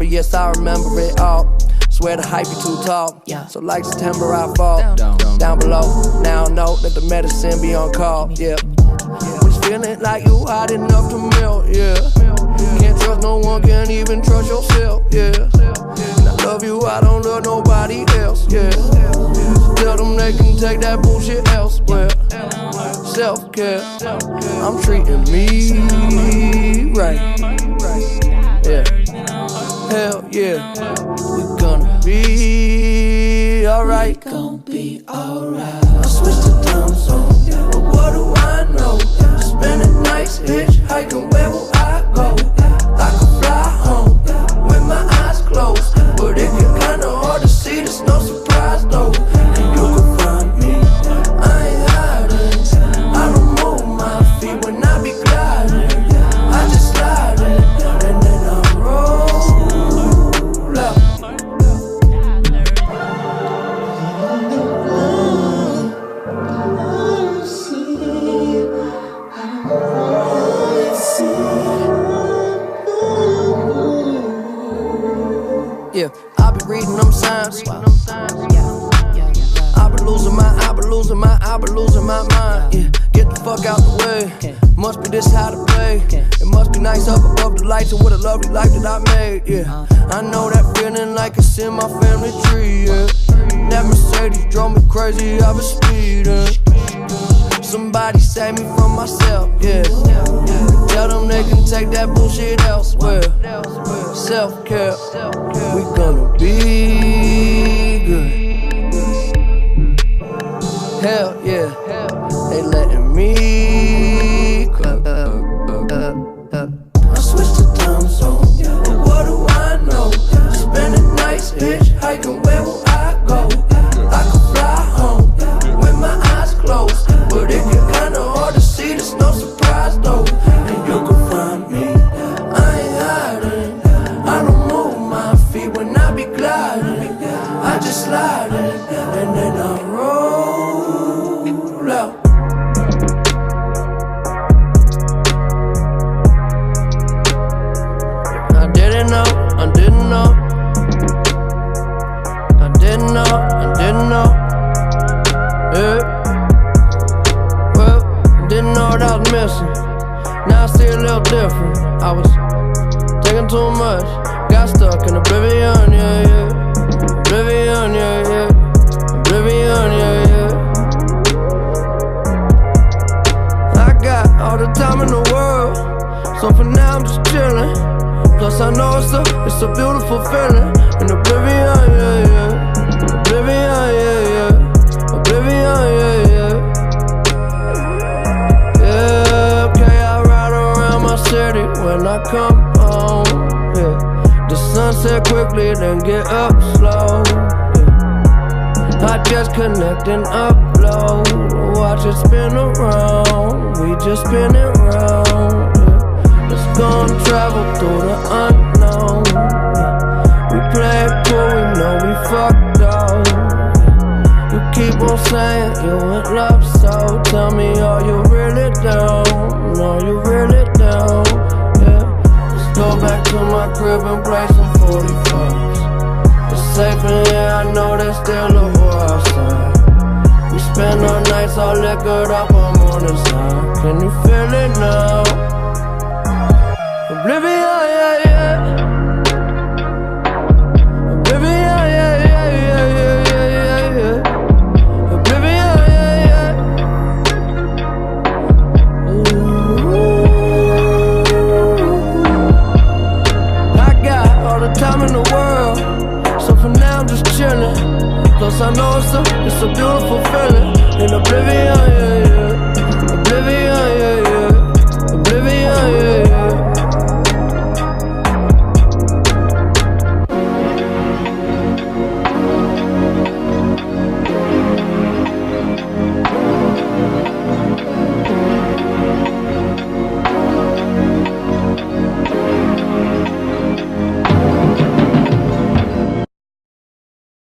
September, yes, I remember it all. Swear the hype be too tall, so like September I fall down below. Now I know that the medicine be on call, yeah. Was feeling like you hot enough to melt, yeah. Can't trust no one, can't even trust yourself, yeah. And I love you, I don't love nobody else, yeah. Tell them they can take that bullshit elsewhere. Self-care, I'm treating me right, yeah. Hell yeah, we gonna be alright. Gon' be alright. I switched the time zone, but what do I know? Spending nights hitchhiking, where will I go? I could fly home with my eyes closed, but it get kinda hard to see, there's no surprise though. And you can find me, I ain't hiding. I don't move my feet when I be gliding. I just slide in, and then I roll up. Yeah, I be reading them signs. I be losing my mind. Yeah, get the fuck out the way. Must be this how to play. It must be nice up above the lights and what a lovely life that I made. Yeah, I know that feeling like it's in my family tree. Yeah, that Mercedes drove me crazy. I was speeding. Somebody save me from myself. Yeah, tell them they can take that bullshit elsewhere. Self-care, we gonna be good. Hell yeah, they letting me clap. I switched the time zone, but what do I know? Spending nights hitchhiking, where will I go? I could fly home with my eyes closed, but it get kinda hard to see, there's no surprise though. And you can find me, I ain't hiding. I don't move my feet when I be gliding. I just slide in, and then I roll out. I didn't know, I didn't know. I didn't know, I didn't know. Yeah. Well, didn't know what I was missing. Now I see a little different. I was taking too much, got stuck in oblivion, yeah, yeah. Oblivion, yeah, yeah. Oblivion, yeah, yeah. I got all the time in the world, so for now I'm just chillin'. Plus I know it's a beautiful feeling. In oblivion, yeah, yeah. Oblivion, yeah, yeah. Oblivion, yeah, yeah. Yeah, okay, I ride around my city when I come home, yeah. The sunset quickly, then get up slow, yeah. I just connect and upload. Watch it spin around, we just spin it round, yeah. Let's go and travel through the unknown, yeah. We play it cool, we know we fucked up, yeah. You keep on saying you in love, so tell me, are you really down? Are you really down? Yeah. Let's go back to my crib and play some 45s. It's safe in here, I know there's still a war outside. We spend our nights all liquored up on morning side. Can you feel it now? Oblivion, yeah,